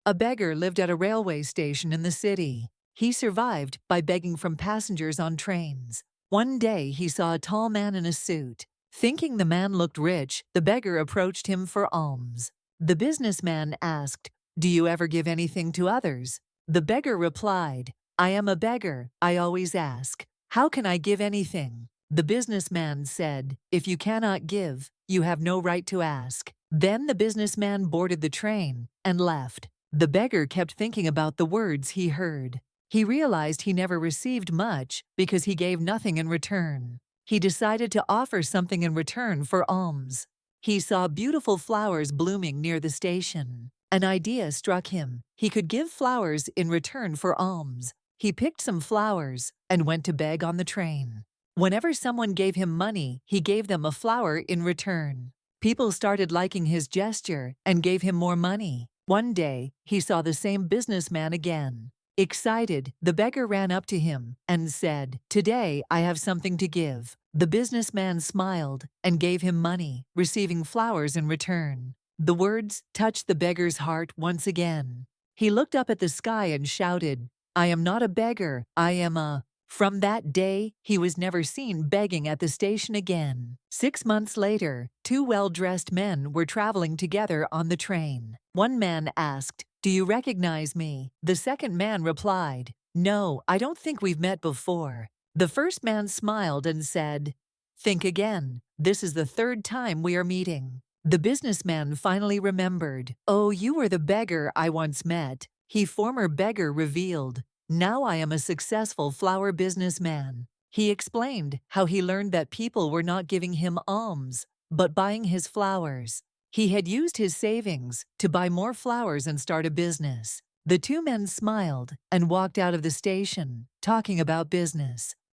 A beggar lived at a railway station in the city. He survived by begging from passengers on trains. One day he saw a tall man in a suit. Thinking the man looked rich, the beggar approached him for alms. The businessman asked, "Do you ever give anything to others?" The beggar replied, "I am a beggar, I always ask. How can I give anything?" The businessman said, "If you cannot give, you have no right to ask." Then the businessman boarded the train and left. The beggar kept thinking about the words he heard. He realized he never received much because he gave nothing in return. He decided to offer something in return for alms. He saw beautiful flowers blooming near the station. An idea struck him. He could give flowers in return for alms. He picked some flowers and went to beg on the train. Whenever someone gave him money, he gave them a flower in return. People started liking his gesture and gave him more money. One day, he saw the same businessman again. Excited, the beggar ran up to him and said, "Today I have something to give." The businessman smiled and gave him money, receiving flowers in return. The words touched the beggar's heart once again. He looked up at the sky and shouted, "I am not a beggar, I am a..." From that day, he was never seen begging at the station again. 6 months later, two well-dressed men were traveling together on the train. One man asked, "Do you recognize me?" The second man replied, "No, I don't think we've met before." The first man smiled and said, "Think again. This is the third time we are meeting." The businessman finally remembered, "Oh, you were the beggar I once met." He former beggar revealed, "Now I am a successful flower businessman." He explained how he learned that people were not giving him alms, but buying his flowers. He had used his savings to buy more flowers and start a business. The two men smiled and walked out of the station, talking about business.